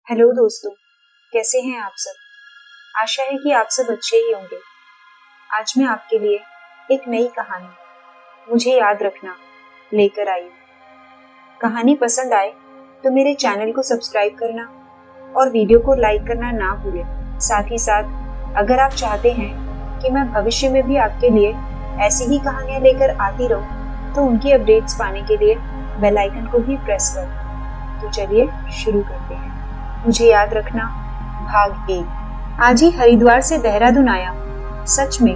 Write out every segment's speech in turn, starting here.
Hello दोस्तों, कैसे हैं आप सब। आशा है कि आप सब अच्छे ही होंगे। आज मैं आपके लिए एक नई कहानी, मुझे याद रखना, लेकर आई हूँ। कहानी पसंद आए तो मेरे चैनल को सब्सक्राइब करना और वीडियो को लाइक करना ना भूलें। साथ ही साथ अगर आप चाहते हैं कि मैं भविष्य में भी आपके लिए ऐसी ही कहानियाँ लेकर आती रहूँ तो उनकी अपडेट्स पाने के लिए बेल आइकन को भी प्रेस करें। तो चलिए शुरू करते हैं। मुझे याद रखना भाग 1। आज ही हरिद्वार से देहरादून आया। सच में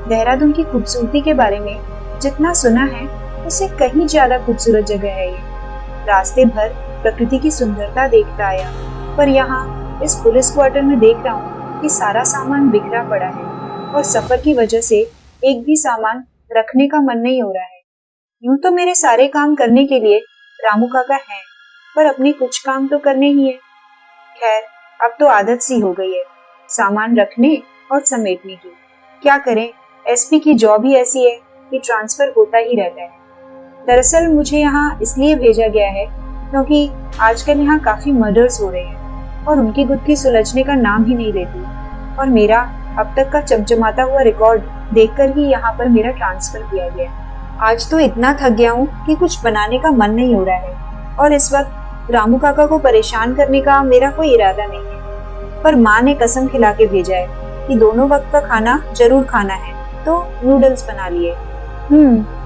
देहरादून की खूबसूरती के बारे में जितना सुना है उससे कहीं ज्यादा खूबसूरत जगह है ये। रास्ते भर प्रकृति की सुंदरता देखता आया, पर यहाँ इस पुलिस क्वार्टर में देख रहा हूँ कि सारा सामान बिखरा पड़ा है और सफर की वजह से एक भी सामान रखने का मन नहीं हो रहा है। यूं तो मेरे सारे काम करने के लिए रामू काका हैं, पर अपने कुछ काम तो करने ही है। खैर, अब तो आदत सी हो गई है सामान रखने और समेटने की। क्या करें, एसपी की जॉब ही ऐसी है कि ट्रांसफर होता ही रहता है। दरअसल मुझे यहाँ इसलिए भेजा गया है क्योंकि आजकल यहाँ काफी मर्डर्स हो रहे हैं और उनकी गुत्थी सुलझने का नाम ही नहीं लेती। और मेरा अब तक का चमचमाता हुआ रिकॉर्ड देखकर ही यहाँ पर मेरा ट्रांसफर किया गया। आज तो इतना थक गया हूँ कि कुछ बनाने का मन नहीं हो रहा है और इस वक्त रामू काका को परेशान करने का मेरा कोई इरादा नहीं है। पर माँ ने कसम खिला के भेजा है कि दोनों वक्त का खाना जरूर खाना है, तो नूडल्स बना लिए।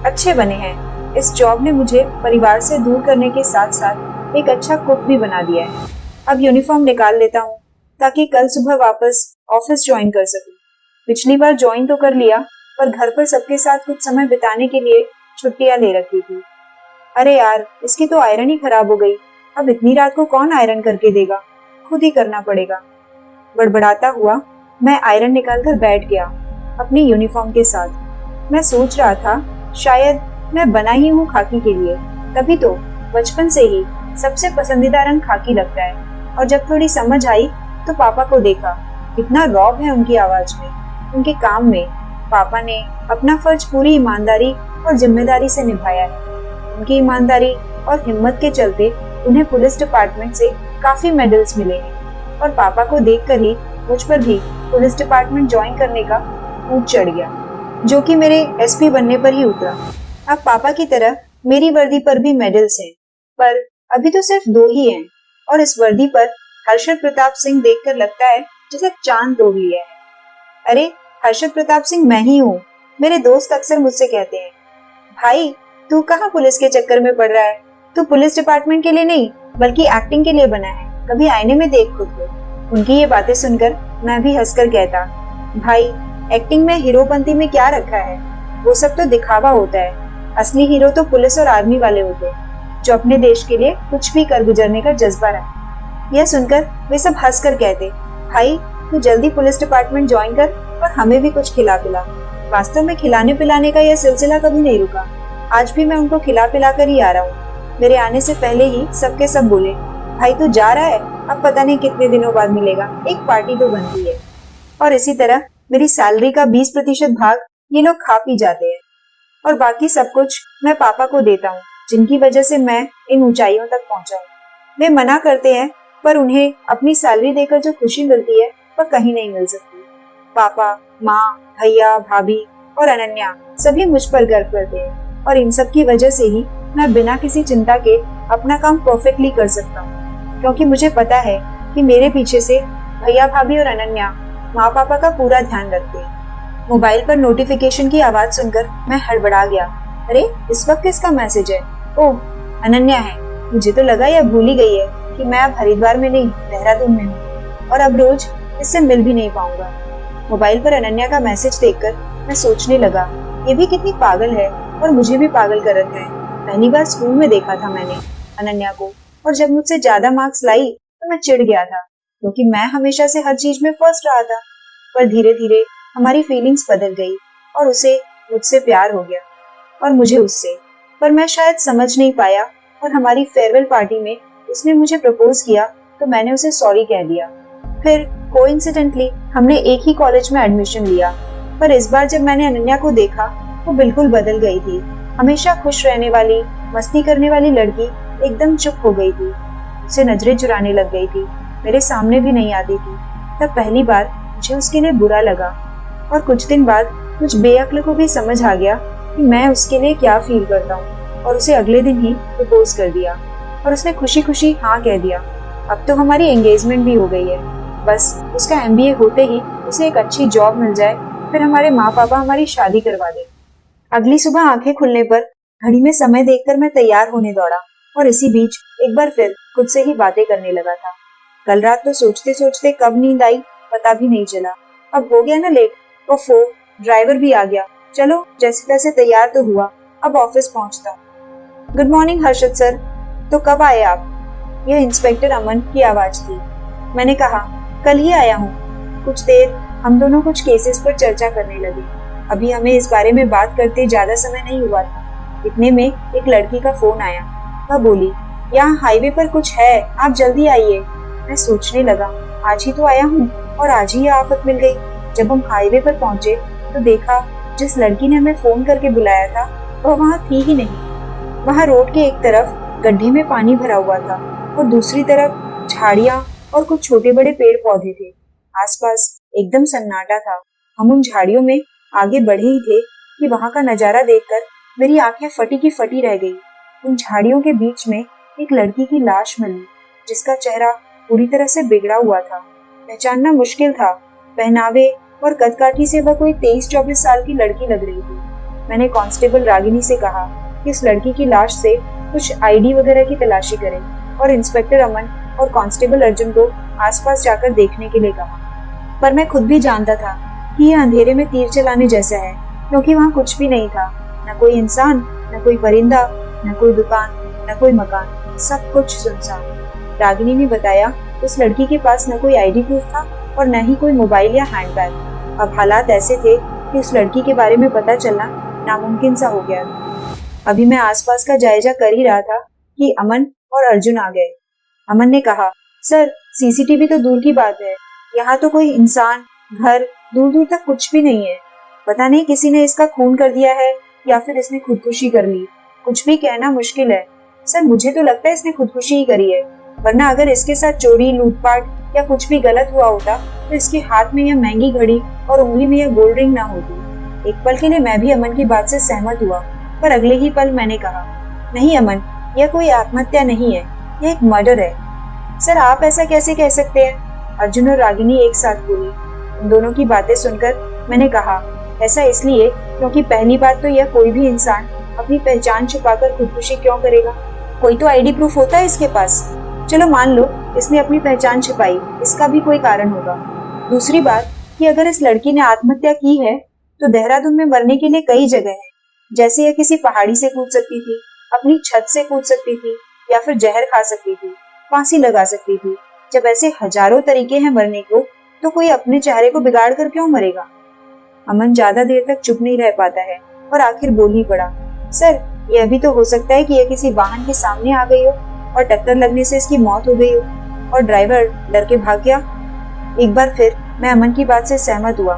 अच्छे बने हैं। इस जॉब ने मुझे परिवार से दूर करने के साथ साथ एक अच्छा कुक भी बना दिया है। अब यूनिफॉर्म निकाल लेता हूँ ताकि कल सुबह वापस ऑफिस ज्वाइन कर सकूं। पिछली बार ज्वाइन तो कर लिया, पर घर पर सबके साथ कुछ समय बिताने के लिए छुट्टियां ले रखी थी। अरे यार, इसकी तो आयरन ही खराब हो गई। अब इतनी रात को कौन आयरन करके देगा, खुद ही करना पड़ेगा। बड़बड़ाता हुआ मैं आयरन निकाल कर बैठ गया अपनी यूनिफॉर्म के साथ। मैं सोच रहा था शायद मैं बना ही हूँ खाकी के लिए, तभी तो बचपन से ही सबसे पसंदीदा रंग खाकी लगता है। और जब थोड़ी समझ आई तो पापा को देखा, कितना रौब है उनकी आवाज में, उनके काम में। पापा ने अपना फर्ज पूरी ईमानदारी और जिम्मेदारी से निभाया है। उनकी ईमानदारी और हिम्मत के चलते उन्हें पुलिस डिपार्टमेंट से काफी मेडल्स मिले हैं और पापा को देखकर ही मुझ पर भी पुलिस डिपार्टमेंट ज्वाइन करने का ऊंच चढ़ गया, जो कि मेरे एसपी बनने पर ही उतरा। अब पापा की तरह मेरी वर्दी पर भी मेडल्स हैं, पर अभी तो सिर्फ 2 ही हैं और इस वर्दी पर हर्षद प्रताप सिंह देखकर लगता है जैसे चांद तोड़ लिया है। अरे, हर्षद प्रताप सिंह मैं ही हूँ। मेरे दोस्त अक्सर मुझसे कहते हैं, भाई तू कहाँ पुलिस के चक्कर में पड़ रहा है, तू पुलिस डिपार्टमेंट के लिए नहीं बल्कि एक्टिंग के लिए बना है, कभी आईने में देख खुद को। उनकी ये बातें सुनकर मैं भी हंसकर कहता, भाई एक्टिंग में हीरोपंती में क्या रखा है, वो सब तो दिखावा होता है। असली हीरो तो पुलिस और आर्मी वाले होते हैं जो अपने देश के लिए कुछ भी कर गुजरने का जज्बा रखते। यह सुनकर वे सब हंसकर कहते, भाई तू जल्दी पुलिस डिपार्टमेंट ज्वाइन कर और हमें भी कुछ खिला पिला। वास्तव में खिलाने पिलाने का यह सिलसिला कभी नहीं रुका। आज भी मैं उनको खिला पिला कर ही आ रहा हूँ। मेरे आने से पहले ही सबके सब बोले, भाई तू जा रहा है, अब पता नहीं कितने दिनों बाद मिलेगा, एक पार्टी तो बनती है। और इसी तरह मेरी सैलरी का 20% भाग ये लोग खा पी जाते हैं और बाकी सब कुछ मैं पापा को देता हूँ, जिनकी वजह से मैं इन ऊंचाइयों तक पहुंचा हूँ। वे मना करते हैं, पर उन्हें अपनी सैलरी देकर जो खुशी मिलती है वह कहीं नहीं मिल सकती। पापा, माँ, भैया, भाभी और अनन्या सभी मुझ पर गर्व करते हैं और इन सब की वजह से ही मैं बिना किसी चिंता के अपना काम परफेक्टली कर सकता हूँ, क्योंकि मुझे पता है कि मेरे पीछे से भैया, भाभी और अनन्या माँ पापा का पूरा ध्यान रखते हैं। मोबाइल पर नोटिफिकेशन की आवाज सुनकर मैं हड़बड़ा गया। अरे, इस वक्त किसका मैसेज है? ओह, अनन्या है। मुझे तो लगा यह भूल ही गई है कि मैं अब हरिद्वार में नहीं देहरादून में हूँ और अब रोज इससे मिल भी नहीं पाऊंगा। मोबाइल पर अनन्या का मैसेज देखकर मैं सोचने लगा, ये भी कितनी पागल है और मुझे भी पागल कर रखा है। पहली बार स्कूल में देखा था मैंने अनन्या को, और जब मुझसे ज्यादा मार्क्स लाई तो मैं चिढ़ गया था, क्योंकि मैं हमेशा से हर चीज में फर्स्ट रहा था। पर धीरे धीरे हमारी फीलिंग्स बदल गई और उसे मुझसे प्यार हो गया और मुझे उससे। पर मैं शायद समझ नहीं पाया और हमारी फेयरवेल पार्टी में उसने मुझे प्रपोज किया तो मैंने उसे सॉरी कह दिया। फिर कोइंसिडेंटली हमने एक ही कॉलेज में एडमिशन लिया। पर इस बार जब मैंने अनन्या को देखा वो बिल्कुल बदल गई थी। हमेशा खुश रहने वाली, मस्ती करने वाली लड़की एकदम चुप हो गई थी, उसे नजरें चुराने लग गई थी। मेरे सामने भी नहीं आती थी, तब पहली बार मुझे उसके लिए बुरा लगा। और कुछ दिन बाद कुछ बेअक्ल को भी समझ आ गया कि मैं उसके लिए क्या फील करता हूँ, और उसे अगले दिन ही प्रपोज कर दिया और उसने खुशी खुशी हाँ कह दिया। अब तो हमारी एंगेजमेंट भी हो गई है। बस उसका एमबीए होते ही उसे एक अच्छी जॉब मिल जाए, फिर हमारे माँ पापा हमारी शादी करवा दें। अगली सुबह आंखें खुलने पर घड़ी में समय देखकर मैं तैयार होने दौड़ा, और इसी बीच एक बार फिर खुद से ही बातें करने लगा था। कल रात तो सोचते सोचते कब नींद आई पता भी नहीं चला। अब हो गया ना लेट, ओफो, ड्राइवर भी आ गया। चलो जैसे तैसे तैयार तो हुआ, अब ऑफिस पहुंचता हूं। Good morning Harshad sir. तो कब आए आप? यह इंस्पेक्टर अमन की आवाज थी। मैंने कहा, कल ही आया हूँ। कुछ देर हम दोनों कुछ केसेस पर चर्चा करने लगे। अभी हमें इस बारे में बात करते ज्यादा समय नहीं हुआ था। इतने में एक लड़की का फोन आया। वह बोली, यहाँ हाईवे पर कुछ है, आप जल्दी आइए। मैं सोचने लगा, आज ही तो आया हूँ और आज ही आफत मिल गई। जब हम हाईवे पर पहुंचे तो देखा जिस लड़की ने हमें फोन करके बुलाया था वह वहाँ थी ही नहीं। वहाँ रोड के एक तरफ गड्ढे में पानी भरा हुआ था और दूसरी तरफ झाड़ियाँ और कुछ छोटे बड़े पेड़ पौधे थे। आसपास एकदम सन्नाटा था। हम उन झाड़ियों में आगे बढ़े ही थे कि वहाँ का नजारा देखकर मेरी आंखें फटी की फटी रह गई। उन झाड़ियों के बीच में एक लड़की की लाश मिली, जिसका चेहरा पूरी तरह से बिगड़ा हुआ था। पहचानना मुश्किल था। पहनावे और कदकाठी से वह कोई 23-24 साल की लड़की लग रही थी। मैंने कांस्टेबल रागिनी से कहा कि इस लड़की की लाश से कुछ आईडी वगैरह की तलाशी करें, और इंस्पेक्टर अमन और कांस्टेबल अर्जुन को आसपास जाकर देखने के लिए कहा। पर मैं खुद भी जानता था कि यह अंधेरे में तीर चलाने जैसा है, क्योंकि वहाँ कुछ भी नहीं था। न कोई इंसान, न कोई परिंदा, न कोई दुकान, न कोई मकान, सब कुछ सुनसान। रागिनी ने बताया उस लड़की के पास न कोई आईडी प्रूफ था और न ही कोई मोबाइल या हैंडबैग। अब हालात ऐसे थे कि उस लड़की के बारे में पता चलना नामुमकिन सा हो गया था। अभी मैं आसपास का जायजा कर ही रहा था कि अमन और अर्जुन आ गए। अमन ने कहा, सर सीसीटीवी तो दूर की बात है, यहाँ तो कोई इंसान, घर दूर दूर तक कुछ भी नहीं है। पता नहीं किसी ने इसका खून कर दिया है या फिर इसने खुदकुशी कर ली। कुछ भी कहना मुश्किल है। सर मुझे तो लगता है इसने खुदकुशी ही करी है, वरना अगर इसके साथ चोरी, लूटपाट या कुछ भी गलत हुआ होता तो इसके हाथ में यह महंगी घड़ी और उंगली में यह गोल्ड रिंग ना होती। एक पल के लिए मैं भी अमन की बात से सहमत हुआ, पर अगले ही पल मैंने कहा, नहीं अमन, यह कोई आत्महत्या नहीं है, यह एक मर्डर है। सर आप ऐसा कैसे कह सकते हैं? अर्जुन और रागिनी एक साथ बोली। उन दोनों की बातें सुनकर मैंने कहा, ऐसा इसलिए क्योंकि पहली बात तो यह कोई भी इंसान अपनी पहचान छुपाकर खुदकुशी क्यों करेगा? कोई तो आईडी प्रूफ होता है इसके पास। चलो मान लो इसने अपनी पहचान छिपाई, इसका भी कोई कारण होगा। दूसरी बात कि अगर इस लड़की ने आत्महत्या की है तो देहरादून में मरने के लिए कई जगह है। जैसे यह किसी पहाड़ी से कूद सकती थी, अपनी छत से कूद सकती थी, या फिर जहर खा सकती थी, फांसी लगा सकती थी। जब ऐसे हजारों तरीके हैं मरने को, तो कोई अपने चेहरे को बिगाड़ कर क्यों मरेगा? अमन ज्यादा देर तक चुप नहीं रह पाता है और आखिर बोल ही पड़ा, सर यह भी तो हो सकता है कि यह किसी वाहन के सामने आ गई हो और टक्कर लगने से इसकी मौत हो गई हो और ड्राइवर डर के भाग गया। एक बार फिर मैं अमन की बात से सहमत हुआ,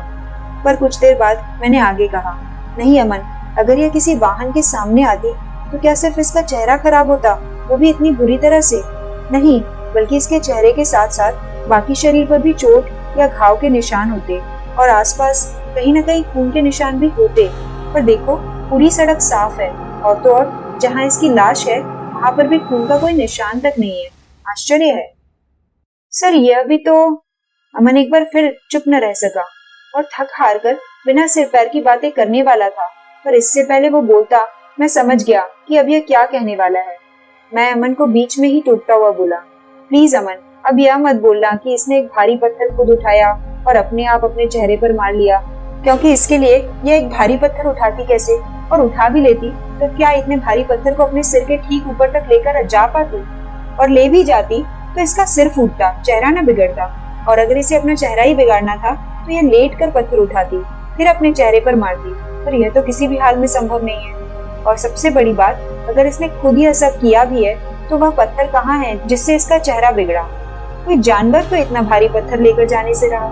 पर कुछ देर बाद मैंने आगे कहा, नहीं अमन, अगर यह किसी वाहन के सामने आती तो क्या सिर्फ इसका चेहरा खराब होता, वो भी इतनी बुरी तरह से? नहीं, बल्कि इसके चेहरे के साथ साथ बाकी शरीर पर भी चोट या घाव के निशान होते और आसपास कहीं न कहीं खून के निशान भी होते। पर देखो पूरी सड़क साफ है, और तो और जहाँ इसकी लाश है वहां पर भी खून का कोई निशान तक नहीं है। आश्चर्य है। सर यह भी तो। अमन एक बार फिर चुप न रह सका और थक हार कर बिना सिर पैर की बातें करने वाला था, पर इससे पहले वो बोलता मैं समझ गया कि अब यह क्या कहने वाला है। मैं अमन को बीच में ही टूटता हुआ बोला, प्लीज अमन, अब यह मत बोलना कि इसने एक भारी पत्थर खुद उठाया और अपने आप अपने चेहरे पर मार लिया, क्योंकि इसके लिए यह एक भारी पत्थर उठाती कैसे, और उठा भी लेती तो क्या इतने भारी पत्थर को अपने सिर के ठीक ऊपर तक लेकर जा पाती? और ले भी जाती तो इसका सिर फूटता, चेहरा न बिगड़ता। और अगर इसे अपना चेहरा ही बिगाड़ना था तो यह लेट कर पत्थर उठाती, फिर अपने चेहरे पर मारती, पर यह तो किसी भी हाल में संभव नहीं है। और सबसे बड़ी बात, अगर इसने खुद ही ऐसा किया भी है तो वह पत्थर कहाँ है जिससे इसका चेहरा बिगड़ा? कोई जानवर तो इतना भारी पत्थर लेकर जाने से रहा।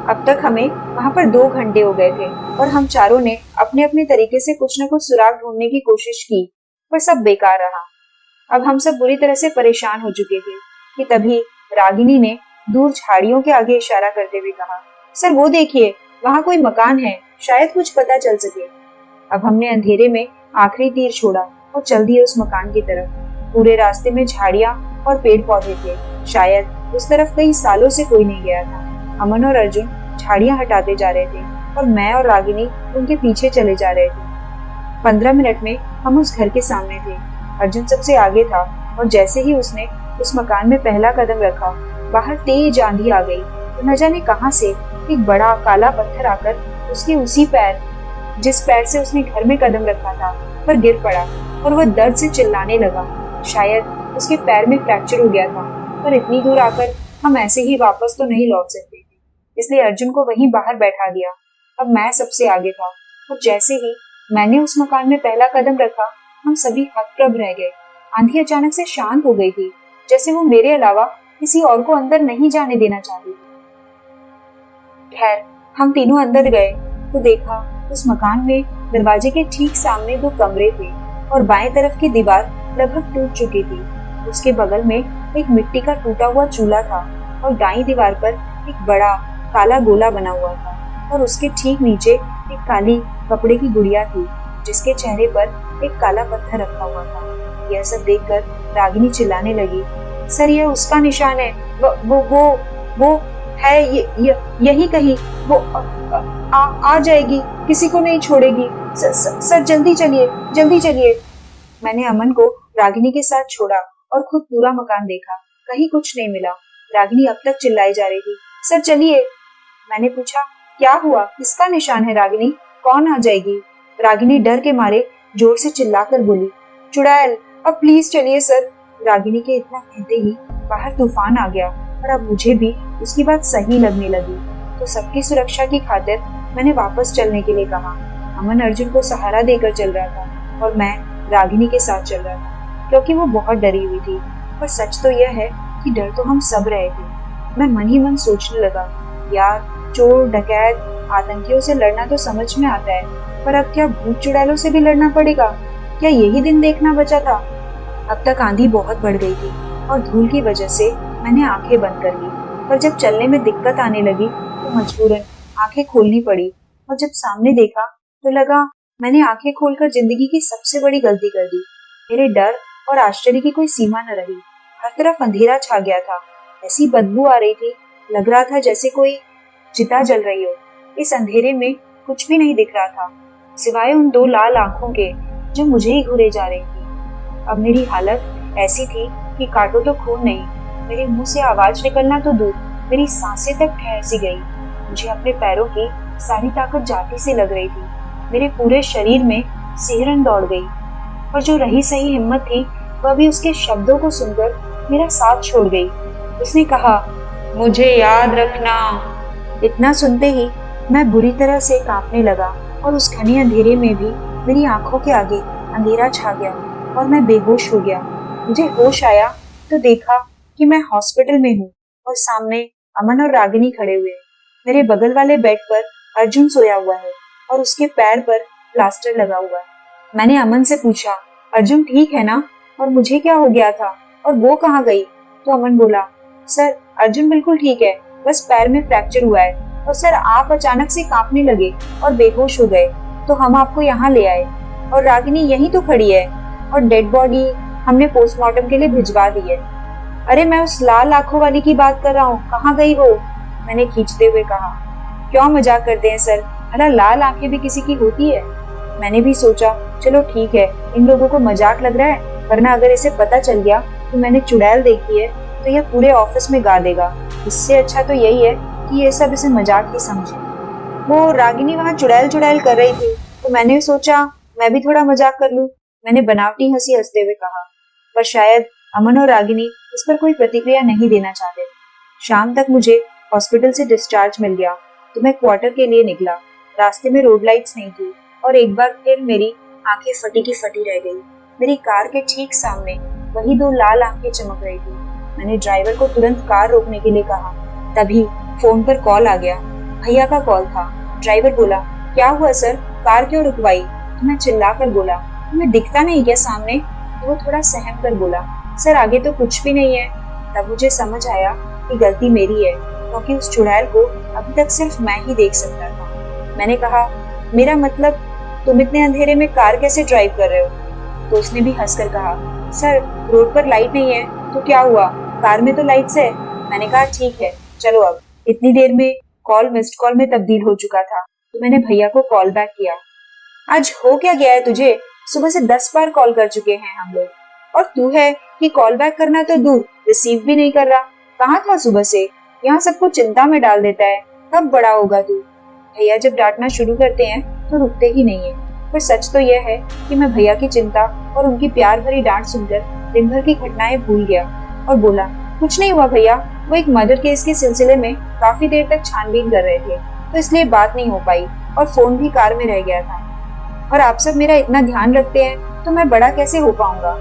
अब तक हमें वहां पर 2 घंटे हो गए थे और हम चारों ने अपने अपने तरीके से कुछ न कुछ सुराग ढूंढने की कोशिश की, पर सब बेकार रहा। अब हम सब बुरी तरह से परेशान हो चुके थे कि तभी रागिनी ने दूर झाड़ियों के आगे इशारा करते हुए कहा, सर वो देखिए, वहाँ कोई मकान है, शायद कुछ पता चल सके। अब हमने अंधेरे में आखिरी तीर छोड़ा और चल दिए उस मकान की तरफ। पूरे रास्ते में झाड़ियां और पेड़ पौधे थे, शायद उस तरफ कई सालों से कोई नहीं गया था। अमन और अर्जुन झाड़ियां हटाते जा रहे थे और मैं और रागिनी उनके पीछे चले जा रहे थे। 15 मिनट में हम उस घर के सामने थे। अर्जुन सबसे आगे था और जैसे ही उसने उस मकान में पहला कदम रखा, बाहर तेज आंधी आ गई। तो न जाने कहां से एक बड़ा काला पत्थर आकर उसके उसी पैर, जिस पैर से उसने घर में कदम रखा था, पर गिर पड़ा और वह दर्द से चिल्लाने लगा। शायद उसके पैर में फ्रैक्चर हो गया था, पर इतनी दूर आकर हम ऐसे ही वापस तो नहीं लौट सकते थे, इसलिए अर्जुन को वहीं बाहर बैठा दिया। अब मैं सबसे आगे था और जैसे ही मैंने उस मकान में पहला कदम रखा, हम सभी हतप्रभ रह गए। आंधी अचानक से शांत हो गई थी, जैसे वो मेरे अलावा किसी और को अंदर नहीं जाने देना चाहती थी। खैर, हम तीनों अंदर गए तो देखा उस मकान में दरवाजे के ठीक सामने 2 कमरे थे और बाएं तरफ की दीवार लगभग टूट चुकी थी। उसके बगल में एक मिट्टी का टूटा हुआ चूल्हा था और दाईं दीवार पर एक बड़ा काला गोला बना हुआ था और उसके ठीक नीचे एक काली कपड़े की गुड़िया थी, जिसके चेहरे पर एक काला पत्थर रखा हुआ था। यह सब देखकर रागिनी चिल्लाने लगी, सर यह उसका निशान है, वो है, यही कहीं, वो आ जाएगी, किसी को नहीं छोड़ेगी, सर जल्दी चलिए। मैंने अमन को रागिनी के साथ छोड़ा और खुद पूरा मकान देखा, कहीं कुछ नहीं मिला। रागिनी अब तक चिल्लाई जा रही थी, सर चलिए। मैंने पूछा, क्या हुआ, किसका निशान है रागिनी, कौन आ जाएगी? रागिनी डर के मारे जोर से चिल्लाकर बोली, चुड़ैल, अब प्लीज चलिए सर। रागिनी के इतना कहते ही बाहर तूफान आ गया और अब मुझे भी उसकी बात सही लगने लगी। तो सबकी सुरक्षा की खातिर मैंने वापस चलने के लिए कहा। अमन अर्जुन को सहारा देकर चल रहा था और मैं रागिनी के साथ चल रहा था, क्योंकि वो बहुत डरी हुई थी। पर सच तो यह है कि डर तो हम सब रहे थे। मैं मन ही मन सोचने लगा, यार चोर डकैत आतंकियों से लड़ना तो समझ में आता है, पर अब क्या भूत चुड़ैलों से भी लड़ना पड़ेगा? क्या यही दिन देखना बचा था? अब तक आंधी बहुत बढ़ गई थी और धूल की वजह से मैंने आंखें बंद कर ली, पर जब चलने में दिक्कत आने लगी तो मजबूरन आंखें खोलनी पड़ी। और जब सामने देखा तो लगा मैंने आंखें खोलकर जिंदगी की सबसे बड़ी गलती कर दी। मेरे डर और आश्चर्य की कोई सीमा न रही। हर तरफ अंधेरा छा गया था, ऐसी बदबू आ रही थी, लग रहा था जैसे कोई चिता जल रही हो। इस अंधेरे में कुछ भी नहीं दिख रहा था, सिवाय उन 2 लाल आंखों के जो मुझे ही घूरे जा रही थी। अब मेरी हालत ऐसी थी कि काटो तो खून नहीं, मेरे मुंह से आवाज निकलना तो दूर, मेरी सांसें तक ठहर सी गई। मुझे अपने पैरों की सारी ताकत जाती सी लग रही थी। मेरे पूरे शरीर में सिहरन दौड़ गई और जो रही सही हिम्मत थी वह भी उसके शब्दों को सुनकर मेरा साथ छोड़ गई। उसने कहा, मुझे याद रखना। इतना सुनते ही मैं बुरी तरह से कांपने लगा और उस घने अंधेरे में भी मेरी आंखों के आगे अंधेरा छा गया और मैं बेहोश हो गया। मुझे होश आया तो देखा कि मैं हॉस्पिटल में हूँ और सामने अमन और रागिनी खड़े हुए हैं। मेरे बगल वाले बेड पर अर्जुन सोया हुआ है और उसके पैर पर प्लास्टर लगा हुआ है। मैंने अमन से पूछा, अर्जुन ठीक है ना, और मुझे क्या हो गया था और वो कहाँ गई? तो अमन बोला, सर अर्जुन बिल्कुल ठीक है, बस पैर में फ्रैक्चर हुआ है और सर आप अचानक से कांपने लगे और बेहोश हो गए तो हम आपको यहाँ ले आए और रागिनी यहीं तो खड़ी है और डेड बॉडी हमने पोस्टमार्टम के लिए भिजवा दी है। अरे मैं उस लाल आंखों वाली की बात कर रहा हूँ, कहाँ गई वो? मैंने खींचते हुए कहा। क्यों मजाक करते हैं सर, भला लाल आंखें भी किसी की होती है? मैंने भी सोचा चलो ठीक है, इन लोगों को मजाक लग रहा है, वरना अगर इसे पता चल गया कि मैंने चुड़ैल देखी है तो यह पूरे ऑफिस में गा देगा। इससे अच्छा तो यही है कि ये सब इसे मजाक ही समझे। वो रागिनी वहाँ चुड़ैल चुड़ैल कर रही थी तो मैंने सोचा मैं भी थोड़ा मजाक कर लूं। मैंने बनावटी हंसी हंसते हुए कहा, पर शायद अमन और रागिनी इस पर कोई प्रतिक्रिया नहीं देना चाहते। शाम तक मुझे हॉस्पिटल से डिस्चार्ज मिल गया तो मैं क्वार्टर के लिए निकला। रास्ते में रोड लाइट्स नहीं थी और एक बार फिर मेरी आंखें फटी की फटी रह गई। मेरी कार के ठीक सामने वही 2 लाल आंखें चमक रही थी। मैंने ड्राइवर को तुरंत कार रोकने के लिए कहा, तभी फोन पर कॉल आ गया। भैया का कॉल था। ड्राइवर बोला, क्या हुआ सर, कार क्यों रुकवाई? तो मैं चिल्लाकर बोला, तुम्हें दिखता नहीं क्या सामने? तो वो थोड़ा सहम कर बोला, सर आगे तो कुछ भी नहीं है। तब मुझे समझ आया कि गलती मेरी है, क्योंकि उस चुड़ैल को अभी तक सिर्फ मैं ही देख सकता था। मैंने कहा, मेरा मतलब, तुम इतने अंधेरे में कार कैसे ड्राइव कर रहे हो? तो उसने भी हंसकर कहा, सर रोड पर लाइट नहीं है तो क्या हुआ, कार में तो लाइट्स है। मैंने कहा, ठीक है चलो अब। इतनी देर में कॉल मिस्ड कॉल में तब्दील हो चुका था, तो मैंने भैया को कॉल बैक किया। आज हो क्या गया है तुझे? सुबह से 10 बार कॉल कर चुके हैं हम लोग, और तू है कि कॉल बैक करना तो दूर, रिसीव भी नहीं कर रहा। कहाँ था सुबह से? यहाँ सबको चिंता में डाल देता है। कब बड़ा होगा तू? भैया जब डांटना शुरू करते हैं तो रुकते ही नहीं है। पर सच तो यह है कि मैं भैया की चिंता और उनकी प्यार भरी डांट सुनकर दिन भर की घटनाएं भूल गया और बोला, कुछ नहीं हुआ भैया, वो एक मर्डर केस के सिलसिले में काफी देर तक छानबीन कर रहे थे, तो इसलिए बात नहीं हो पाई और फोन भी कार में रह गया था। और आप सब मेरा इतना ध्यान रखते हैं तो मैं बड़ा कैसे हो पाऊंगा?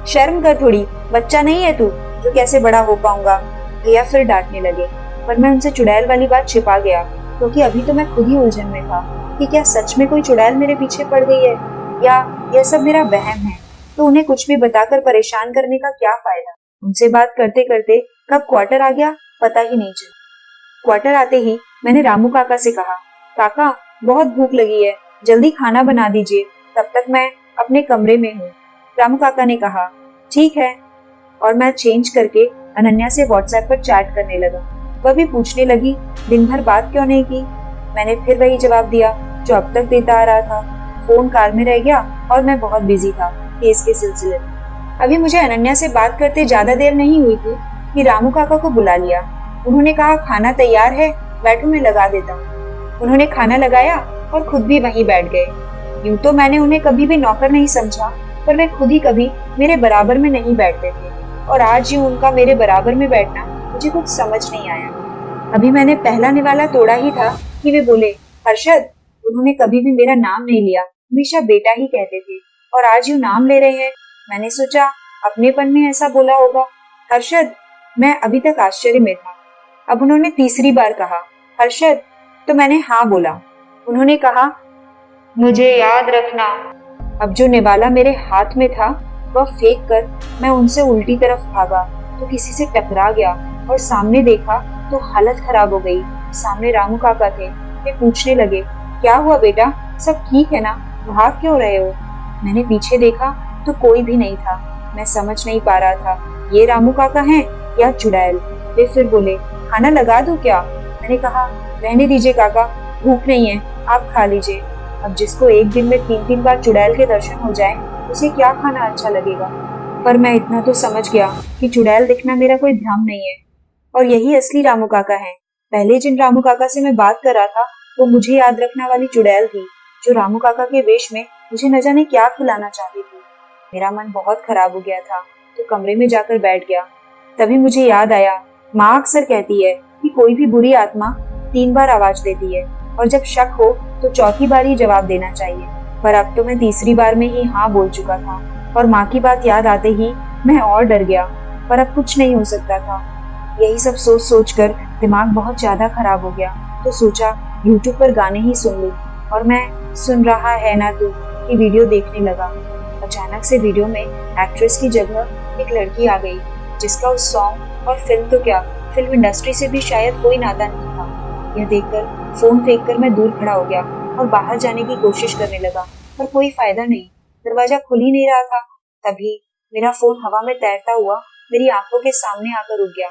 शर्म कर थोड़ी, बच्चा नहीं है तू जो कैसे बड़ा हो पाऊंगा। भैया फिर डांटने लगे, पर मैं उनसे चुड़ैल वाली बात छिपा गया, क्योंकि अभी तो मैं खुद ही उलझन में था कि क्या सच में कोई चुड़ैल मेरे पीछे पड़ गई है या यह सब मेरा वहम है। तो उन्हें कुछ भी बताकर परेशान करने का क्या फायदा। उनसे बात करते करते कब क्वार्टर आ गया पता ही नहीं चला। क्वार्टर आते ही मैंने रामू काका से कहा, काका बहुत भूख लगी है, जल्दी खाना बना दीजिए, तब तक मैं अपने कमरे में हूँ। रामू काका ने कहा, ठीक है, और मैं चेंज करके अनन्या से व्हाट्सएप पर चैट करने लगा। वह भी पूछने लगी, दिन भर बात क्यों नहीं की? मैंने फिर वही जवाब दिया जो अब तक देता आ रहा था, फोन कार में रह गया और मैं बहुत बिजी था केस के सिलसिले में। अभी मुझे अनन्या से बात करते ज्यादा देर नहीं हुई थी कि रामू काका को बुला लिया। उन्होंने कहा, खाना तैयार है, बैठो मैं लगा देता हूँ। उन्होंने खाना लगाया और खुद भी वहीं बैठ गए। यूं तो मैंने उन्हें कभी भी नौकर नहीं समझा, पर वे खुद ही कभी मेरे बराबर में नहीं बैठते थे, और आज यूं उनका मेरे बराबर में बैठना मुझे कुछ समझ नहीं आया। अभी मैंने पहला निवाला तोड़ा ही था कि वे बोले, हर्षद। उन्होंने कभी भी मेरा नाम नहीं लिया, हमेशा बेटा ही कहते थे, और आज यूं नाम ले रहे हैं। मैंने सोचा अपनेपन में ऐसा बोला होगा, हर्षद। मैं अभी तक आश्चर्य में था। अब उन्होंने तीसरी बार कहा, हर्षद, तो मैंने हाँ बोला। उन्होंने कहा, मुझे याद रखना। अब जो निवाला मेरे हाथ में था वह फेंक कर मैं उनसे उल्टी तरफ भागा तो किसी से टकरा गया, और सामने देखा तो हालत खराब हो गई। सामने रामू काका थे। वे पूछने लगे, क्या हुआ बेटा, सब ठीक है ना, भाग क्यों रहे हो? मैंने पीछे देखा तो कोई भी नहीं था। मैं समझ नहीं पा रहा था ये रामू काका हैं या चुड़ैल। वे फिर बोले, खाना लगा दूं क्या? मैंने कहा, रहने दीजिए काका, भूख नहीं है, आप खा लीजिए। अब जिसको एक दिन में 3-3 बार चुड़ैल के दर्शन हो जाए, उसे क्या खाना अच्छा लगेगा। पर मैं इतना तो समझ गया कि चुड़ैल दिखना मेरा कोई भ्रम नहीं है, और यही असली रामू काका है। पहले जिन रामू काका से मैं बात कर रहा था वो मुझे याद रखना वाली चुड़ैल थी, जो रामू काका के वेश में मुझे न जाने क्या खिलाना चाहती थी। मेरा मन बहुत खराब हो गया था, तो कमरे में जाकर बैठ गया। तभी मुझे याद आया, माँ अक्सर कहती है कि कोई भी बुरी आत्मा 3 बार आवाज देती है, और जब शक हो तो चौथी बार ही जवाब देना चाहिए। पर अब तो मैं तीसरी बार में ही हाँ बोल चुका था, और माँ की बात याद आते ही मैं और डर गया। पर अब कुछ नहीं हो सकता था। यही सब सोच सोच कर दिमाग बहुत ज्यादा खराब हो गया, तो सोचा YouTube पर गाने ही सुन लूं, और मैं सुन रहा है ना तू की वीडियो देखने लगा। अचानक से वीडियो में एक्ट्रेस की जगह एक लड़की आ गई, जिसका उस सॉन्ग और फिल्म तो क्या, फिल्म इंडस्ट्री से भी शायद कोई नाता नहीं था। यह देखकर फोन फेंककर मैं दूर खड़ा हो गया और बाहर जाने की कोशिश करने लगा, पर कोई फायदा नहीं। दरवाजा खुल ही नहीं रहा था। तभी मेरा फोन हवा में तैरता हुआ मेरी आंखों के सामने आकर रुक गया।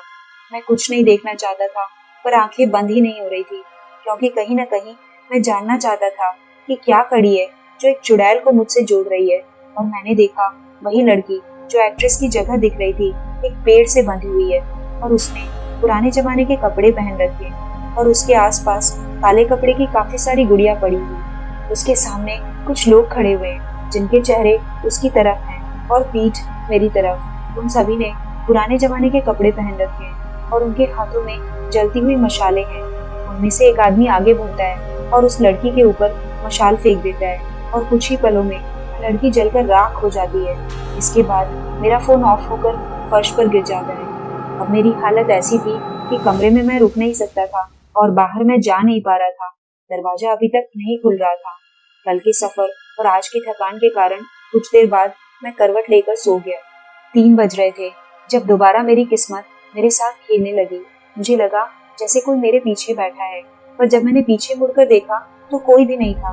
मैं कुछ नहीं देखना चाहता था, पर आंखें बंद ही नहीं हो रही थी, क्योंकि कहीं न कहीं मैं जानना चाहता था कि क्या कड़ी है जो एक चुड़ैल को मुझसे जोड़ रही है। और मैंने देखा वही लड़की जो एक्ट्रेस की जगह दिख रही थी एक पेड़ से बंधी हुई है, और उसने पुराने जमाने के कपड़े पहन रखे, और उसके आसपास काले कपड़े की काफी सारी गुड़िया पड़ी हुई। उसके सामने कुछ लोग खड़े हुए हैं, जिनके चेहरे उसकी तरफ हैं और पीठ मेरी तरफ। उन सभी ने पुराने जमाने के कपड़े पहन रखे हैं, और उनके हाथों में जलती हुई मशाले हैं। उनमें से एक आदमी आगे बढ़ता है और उस लड़की के ऊपर मशाल फेंक देता है, और कुछ ही पलों में लड़की जलकर राख हो जाती है। इसके बाद मेरा फोन ऑफ होकर फर्श पर गिर जाता है। अब मेरी हालत ऐसी थी कि कमरे में मैं रुक नहीं सकता था, और बाहर मैं जा नहीं पा रहा था। दरवाजा अभी तक नहीं खुल रहा था। कल के सफर और आज की थकान के कारण कुछ देर बाद मैं करवट लेकर सो गया। 3 बज रहे थे जब दोबारा मेरी किस्मत मेरे साथ खेलने लगी। मुझे लगा जैसे कोई मेरे पीछे बैठा है, पर जब मैंने पीछे मुड़कर देखा तो कोई भी नहीं था।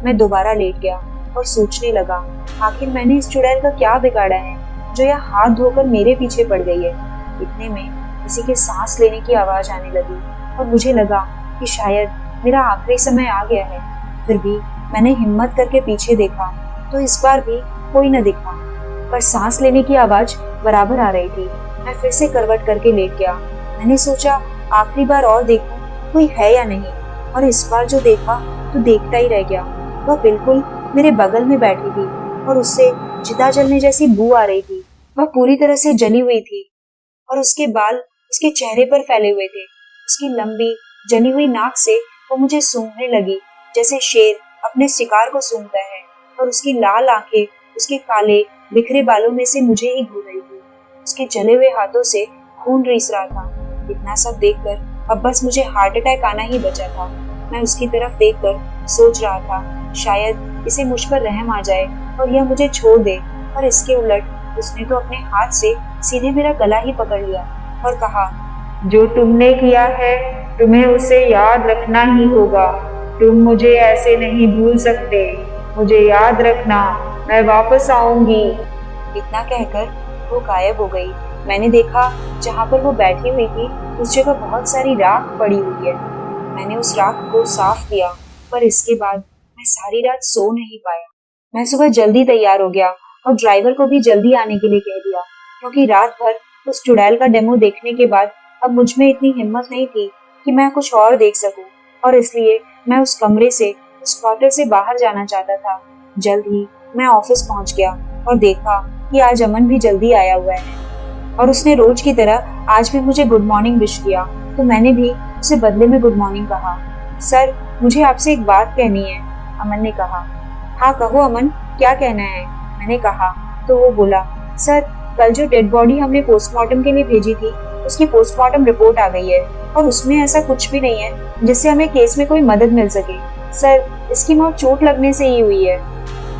मैं दोबारा लेट गया और सोचने लगा, आखिर मैंने इस चुड़ैल का क्या बिगाड़ा है जो यह हाथ धोकर मेरे पीछे पड़ गई है। इतने में किसी के सांस लेने की आवाज आने लगी और मुझे लगा कि शायद मेरा आखिरी समय आ गया है। फिर भी मैंने हिम्मत करके पीछे देखा तो इस बार भी कोई न दिखा, पर सांस लेने की आवाज बराबर आ रही थी। मैं फिर से करवट करके लेट गया। मैंने सोचा आखिरी बार और देखूं कोई है या नहीं, और इस बार जो देखा तो देखता ही रह गया। वह बिल्कुल मेरे बगल में बैठी थी और उससे चिता जलने जैसी बू आ रही थी। वह पूरी तरह से जली हुई थी और उसके बाल उसके चेहरे पर फैले हुए थे। उसकी लंबी जली हुई नाक से वो मुझे सूंघने लगी जैसे शेर अपने शिकार को सूंघता है, और उसकी लाल आंखें उसके काले बिखरे बालों में से मुझे ही घूर रही थी। उसके जले हुए हाथों से खून रीस रहा था। इतना सब देखकर अब बस मुझे हार्ट अटैक आना ही बचा था। मैं उसकी तरफ देखकर सोच रहा था शायद इसे मुझ पर रहम आ जाए और यह मुझे छोड़ दे, पर इसके उलट उसने तो अपने हाथ से सीधे मेरा गला ही पकड़ लिया और कहा, जो तुमने किया है तुम्हें उसे याद रखना ही होगा। तुम मुझे ऐसे नहीं भूल सकते। मुझे याद रखना, मैं वापस आऊंगी। इतना कहकर वो गायब हो गई। मैंने देखा जहाँ पर वो बैठी हुई थी उस जगह बहुत सारी राख पड़ी हुई है। मैंने उस राख को साफ किया, पर इसके बाद मैं सारी रात सो नहीं पाया। मैं सुबह जल्दी तैयार हो गया और ड्राइवर को भी जल्दी आने के लिए कह दिया, क्योंकि रात भर उस चुड़ैल का डेमो देखने के बाद अब मुझ में इतनी हिम्मत नहीं थी कि मैं कुछ और देख सकूं, और इसलिए मैं उस कमरे से, उस क्वार्टर से बाहर जाना चाहता था। जल्द ही मैं ऑफिस पहुंच गया और देखा कि आज अमन भी जल्दी आया हुआ है और उसने रोज की तरह आज भी मुझे गुड मॉर्निंग विश किया, तो मैंने भी उसे बदले में गुड मॉर्निंग कहा। सर, मुझे आपसे एक बात कहनी है, अमन ने कहा। हाँ कहो अमन, क्या कहना है, मैंने कहा। तो वो बोला, सर कल जो डेड बॉडी हमने पोस्टमार्टम के लिए भेजी थी उसकी पोस्टमार्टम रिपोर्ट आ गई है और उसमें ऐसा कुछ भी नहीं है जिससे हमें केस में कोई मदद मिल सके। सर, इसकी मौत चोट लगने से ही हुई है।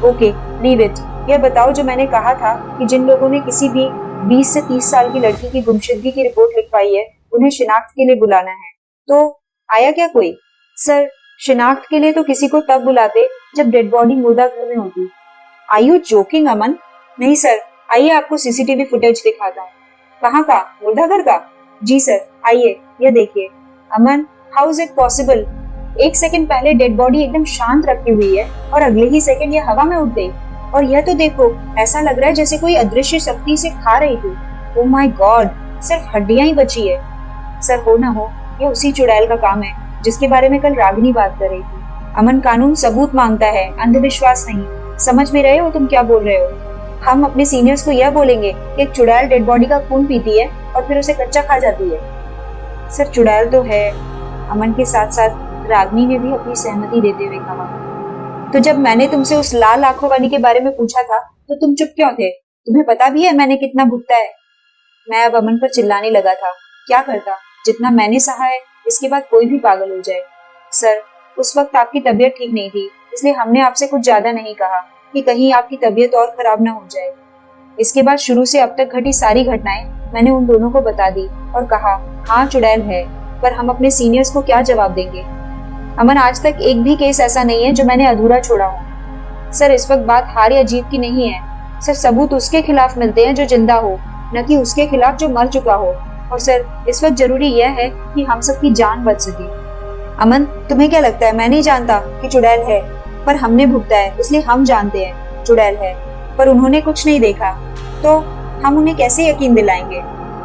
Okay, leave it. यह बताओ, जो मैंने कहा था कि जिन लोगों ने किसी भी 20 से 30 साल की लड़की की गुमशुदगी की रिपोर्ट लिखवाई है उन्हें शिनाख्त के लिए बुलाना है, तो आया क्या कोई? सर, शिनाख्त के लिए तो किसी को तब बुलाते जब डेड बॉडी मुर्दा घर में होती। आर यू जोकिंग अमन? नहीं सर, आइए आपको सीसीटीवी फुटेज दिखाता हूँ। कहाँ का? मुर्दा घर का? जी सर, आइए, यह देखिए। अमन, हाउ इज इट पॉसिबल? एक सेकंड पहले डेड बॉडी एकदम शांत रखी हुई है और अगले ही सेकंड यह हवा में उड़ गई, और यह तो देखो, ऐसा लग रहा है जैसे कोई अदृश्य शक्ति से खा रही थी। ओह माय गॉड, सिर्फ हड्डियां ही बची है। सर, हो ना हो यह उसी चुड़ैल का काम है जिसके बारे में कल रागिनी बात कर रही थी। अमन, कानून सबूत मांगता है, अंधविश्वास नहीं। समझ में रहे हो तुम क्या बोल रहे हो? हम अपने सीनियर्स को यह बोलेंगे कि एक चुड़ैल डेड बॉडी का खून पीती है और फिर उसे कच्चा खा जाती है। सर, चुड़ैल तो है, अमन के साथ साथ रागिनी ने भी अपनी सहमति देते हुए कहा। तो जब मैंने तुमसे उस लाल आंखों वाली के बारे में पूछा था तो तुम चुप क्यों थे? तुम्हें पता भी है मैंने कितना भुगता है? मैं अब अमन पर चिल्लाने लगा था। क्या करता, जितना मैंने सहा है इसके बाद कोई भी पागल हो जाए। सर, उस वक्त आपकी तबीयत ठीक नहीं थी, इसलिए हमने आपसे कुछ ज्यादा नहीं कहा कि कहीं आपकी तबीयत और खराब ना हो जाए। इसके बाद शुरू से अब तक घटी सारी घटनाएं मैंने उन दोनों को बता दी और कहा, हाँ चुड़ैल है, पर हम अपने सीनियर्स को क्या जवाब देंगे? अमन, आज तक एक भी केस ऐसा नहीं है जो मैंने अधूरा छोड़ा हो। सर, इस वक्त बात हार या जीत की नहीं है। सर, सबूत उसके खिलाफ मिलते हैं जो जिंदा हो, न कि उसके खिलाफ जो मर चुका हो। और सर, इस वक्त जरूरी यह है कि हम सबकी जान बच सके। अमन, तुम्हें क्या लगता है मैं नहीं जानता कि चुड़ैल है? पर हमने भुगता है, इसलिए हम जानते हैं चुड़ैल है, पर उन्होंने कुछ नहीं देखा, तो हम उन्हें कैसे यकीन दिलाएंगे?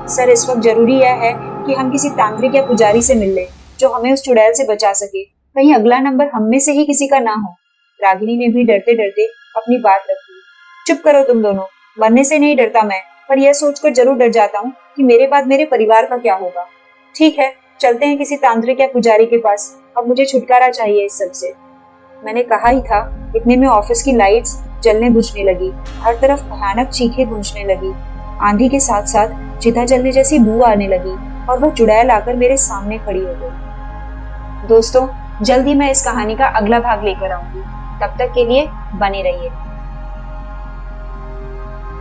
सर, इस वक्त जरूरी यह है कि हम किसी तांत्रिक या पुजारी से मिल लें जो हमें उस चुड़ैल से बचा सके। कहीं अगला नंबर हम में से ही किसी का ना हो। रागिनी ने भी डरते डरते अपनी बात रखी। चुप करो तुम दोनों, मरने से नहीं डरता मैं, पर यह सोचकर जरूर डर जाता हूँ कि मेरे बाद मेरे परिवार का क्या होगा। ठीक है, चलते हैं किसी तांत्रिक या पुजारी के पास, अब मुझे छुटकारा चाहिए इस सब से। मैंने कहा ही था, इतने में ऑफिस की लाइट्स जलने बुझने लगी। हर तरफ भयानक चीखें गूंजने लगी। आंधी के साथ साथ चिता जलने जैसी बू आने लगी और वह चुड़ैल आकर मेरे सामने खड़ी हो गई। दोस्तों, जल्दी मैं इस कहानी का अगला भाग लेकर आऊंगी। तब तक के लिए बने रहिए।